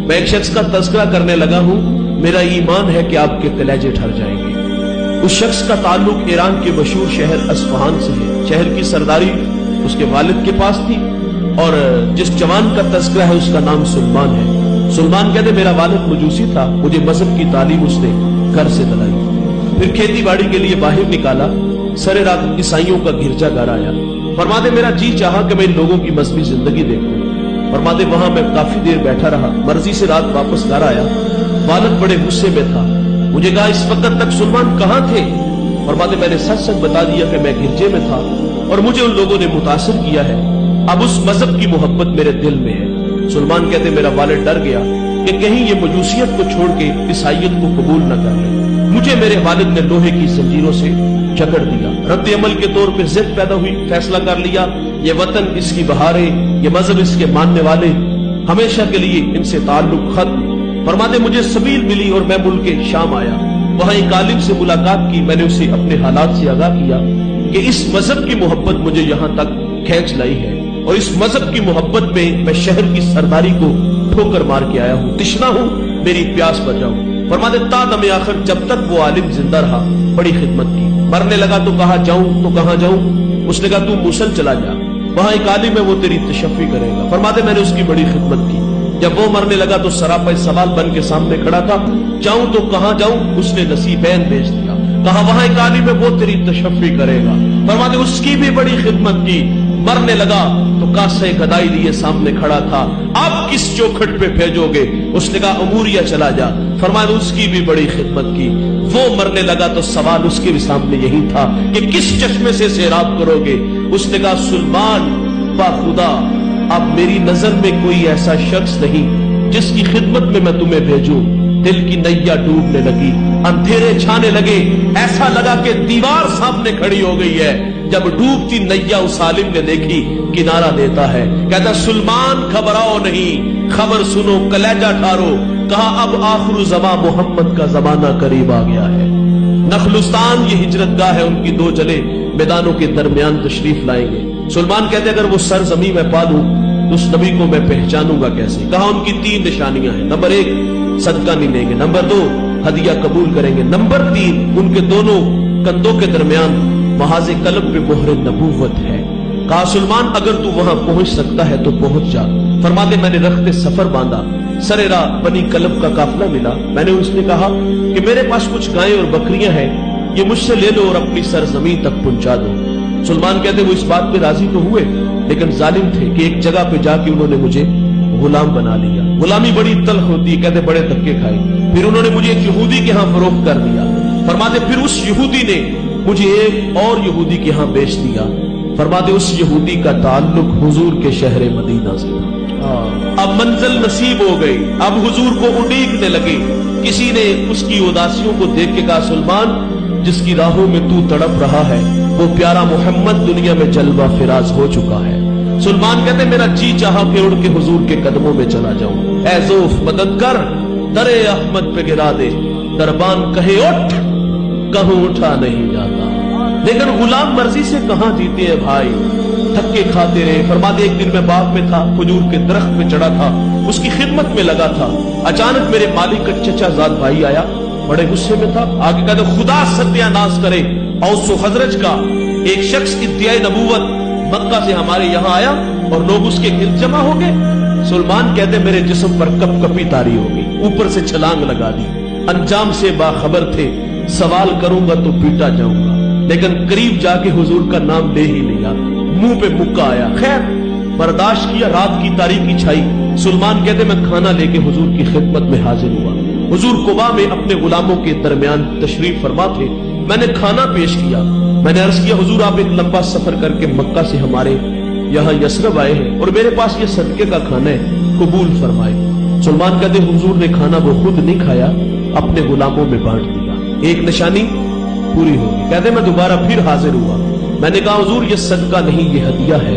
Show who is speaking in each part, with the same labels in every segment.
Speaker 1: मैं एक शख्स का तज़किरा करने लगा हूं, मेरा ईमान है कि आपके कलेजे ठर जाएंगे। उस शख्स का ताल्लुक ईरान के मशहूर शहर अस्फहान से है। शहर की सरदारी उसके वालिद के पास थी और जिस जवान का तज़किरा है उसका नाम सुलेमान है। सुलेमान कहते मेरा वालिद मजूसी था, मुझे मजहब की तालीम उसने घर से दिलाई। फिर खेती बाड़ी के लिए बाहर निकाला, सरे रात ईसाइयों का गिरजाघर आया। फरमाते मेरा जी चाहा कि मैं इन लोगों की मजहबी जिंदगी देखूं। फरमाते वहां मैं काफी देर बैठा रहा, मर्जी से रात वापस घर आया। वालिद बड़े गुस्से में था, मुझे कहा इस वक्त तक सुलेमान कहां थे? फरमाते मैंने सच सच बता दिया कि मैं गिरजे में था और मुझे उन लोगों ने मुतासिर किया है। अब उस मजहब की मोहब्बत मेरे दिल में है। सुलेमान कहते मेरा वालिद डर गया कि कहीं ये मजूसियत को छोड़ के ईसाइयत को कबूल न कर ले। मुझे मेरे वालिद ने लोहे की जंजीरों से जकड़ दिया। रद्द अमल के तौर पर जिद पैदा हुई, फैसला कर लिया ये वतन इसकी बहारें, ये मजहब इसके मानने वाले, हमेशा के लिए इनसे ताल्लुक खत्म। फरमाते मुझे सबील मिली और मैं मुल्क शाम आया। वहां एक आलिम से मुलाकात की, मैंने उसे अपने हालात से आगाह किया कि इस मजहब की मोहब्बत मुझे यहां तक खींच लाई है और इस मजहब की मोहब्बत में मैं शहर की सरदारी को ठोकर मार के आया हूं। तिश्ना हूं, मेरी प्यास बजाऊं। फरमाते तादम आखिर जब तक वो आलिम जिंदा रहा बड़ी खिदमत की। मरने लगा तो कहा जाऊं तो कहां जाऊं? उसने कहा तू मूसल चला जा, वहां एक आलिम है वो तेरी तशफ़ी करेगा। फरमाते मैंने उसकी बड़ी खिदमत की। जब वो मरने लगा तो सरापा सवाल बन के सामने खड़ा था, जाऊं तो कहां जाऊं? उसने नसीबैन भेज दिया, कहा वहां एक आलिम है वो तेरी तशफ़ी करेगा। फरमाते उसकी भी बड़ी खिदमत की। मरने लगा तो कासे गदाई लिए सामने खड़ा था, आप किस चौखट पे भेजोगे? उसने कहा अमूरिया चला जा। फरमाया उसकी भी बड़ी खिदमत की। वो मरने लगा तो सवाल उसके भी सामने यही था कि किस चश्मे से सैराब करोगे? उसने कहा सुलेमान बाखुदा अब मेरी नजर में कोई ऐसा शख्स नहीं जिसकी खिदमत में मैं तुम्हें भेजूं। दिल की नैया डूबने लगी, अंधेरे छाने लगे, ऐसा लगा कि दीवार सामने खड़ी हो गई है। जब डूबती नैया उस आलिम ने देखी, किनारा देता है, कहता सुलेमान घबराओ नहीं, खबर सुनो, कलेजा ठारो। कहा अब आखिर ज़मा मोहम्मद का जमाना करीब आ गया है। नखलुस्तान ये हिजरतगाह है, उनकी दो जले मैदानों के दरमियान तशरीफ लाएंगे। सुलेमान कहते अगर वो सरजमी में पालूं तो उस नबी को मैं पहचानूंगा कैसे? कहा उनकी 3 निशानियां हैं। नंबर 1 सदका नहीं लेंगे, नंबर 2 हदिया कबूल करेंगे, नंबर 3 उनके दोनों कंधों के दरमियान महाज़े कल्ब पे मोहर नबूवत है। कहा सुलेमान अगर तू वहां पहुंच सकता है तो पहुंच जा। फरमाते मैंने रखते सफर बांधा, सरेरा बनी कल्ब का काफिला मिला। मैंने उसने कहा कि मेरे पास कुछ गायें और बकरियां हैं, ये मुझसे ले लो और अपनी सरजमीन तक पहुंचा दो। सुलेमान कहते वो इस बात पे राजी तो हुए, लेकिन जालिम थे कि एक जगह पे जाके उन्होंने मुझे गुलाम बना लिया। गुलामी बड़ी तल्ख होती है, कहते बड़े धक्के खाए। फिर उन्होंने मुझे एक यहूदी के यहां फरोख्त कर दिया। फरमाते फिर उस यहूदी ने मुझे एक और यहूदी के यहां बेच दिया। फरमाते उस यहूदी का ताल्लुक हुजूर के शहर मदीना से था। अब मंजिल नसीब हो गई, अब हुजूर को उड़ीकने लगे। किसी ने उसकी उदासियों को देख के कहा सुलेमान जिसकी राहों में तू तड़प रहा है वो प्यारा मोहम्मद दुनिया में जलवा फिराज हो चुका है। सुलेमान कहते मेरा जी चाहा कि उड़ के हुजूर के कदमों में चला जाऊं। ऐ ज़ौफ मदद कर, दरे अहमद पे गिरा दे, दरबान कहे उठ, कहूं उठा नहीं जाता। लेकिन गुलाम मर्जी से कहां जीते हैं भाई, धक्के खाते रहे। फरमाते एक दिन मैं बाग में था, खजूर के दरख्त पे चढ़ा था, उसकी खिदमत में लगा था। अचानक मेरे मालिक का चचा जाद भाई आया, बड़े गुस्से में था। आगे कहते खुदा सत्यानाश करे, औस खजरज का एक शख्स इद्दियाए नबूवत मक्का से हमारे यहां आया और लोग उसके गिर्द जमा हो गए। सुलेमान कहते मेरे जिस्म पर कपकपी तारी हो गई, ऊपर से छलांग लगा दी। अंजाम से बाखबर थे, सवाल करूंगा तो पीटा जाऊंगा, लेकिन करीब जाके हुजूर का नाम ले ही लिया, मुंह पे मुक्का आया। खैर बर्दाश्त किया, रात की तारीकी छाई। सुलेमान कहते मैं खाना लेके हुजूर की खिदमत में हाजिर हुआ। हुजूर कुबा में अपने गुलामों के दरमियान तशरीफ फरमा थे। मैंने खाना पेश किया। मैंने अर्ज किया हुजूर आप एक लंबा सफर करके मक्का से हमारे यहाँ यसरब आए हैं और मेरे पास ये सदके का खाना है, कबूल फरमाए। सुलेमान कहते हुजूर ने खाना वो खुद नहीं खाया, अपने गुलामों में बांट दिया। एक निशानी पूरी होगी। कहते मैं दोबारा फिर हाजिर हुआ। मैंने कहा हुजूर ये सदका नहीं ये हदिया है,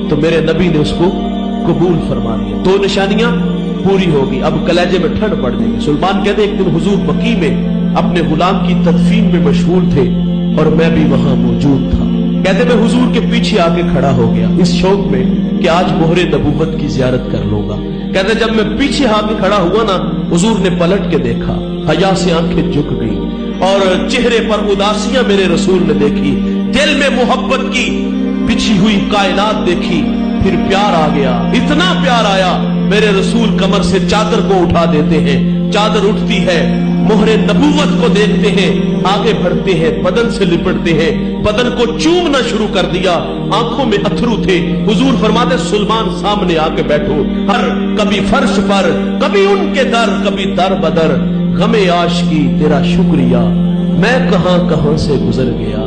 Speaker 1: तो मेरे नबी ने उसको कबूल फरमा लिया। 2 निशानियां पूरी होगी, अब कलेजे में ठंड पड़ जाएगी। सुलेमान कहते एक दिन हुजूर बकी में अपने गुलाम की तदफीन में मशगूल थे और मैं भी वहां मौजूद था। कहते मैं हुजूर के पीछे आके खड़ा हो गया इस शौक में कि आज मोहरे नबूवत की जियारत कर लूंगा। کہتے جب میں پیچھے ہا کے کھڑا ہوا نا، حضور نے پلٹ کے دیکھا، حیا سے آنکھیں جھک گئی اور چہرے پر اداسیاں میرے رسول نے دیکھی، دل میں محبت کی بچھی ہوئی کائنات دیکھی، پھر پیار آ گیا، اتنا پیار آیا میرے رسول کمر سے چادر کو اٹھا دیتے ہیں، چادر اٹھتی ہے، مہر نبوت کو دیکھتے ہیں، آگے بڑھتے ہیں، بدن سے لپٹتے ہیں، بدن کو چومنا شروع کر دیا، آنکھوں میں اتھرو تھے، حضور فرماتے سلمان سامنے آ کے بیٹھو، ہر کبھی فرش پر، کبھی ان کے در، کبھی در بدر، غم عاشقی تیرا شکریہ، میں کہاں کہاں سے گزر گیا۔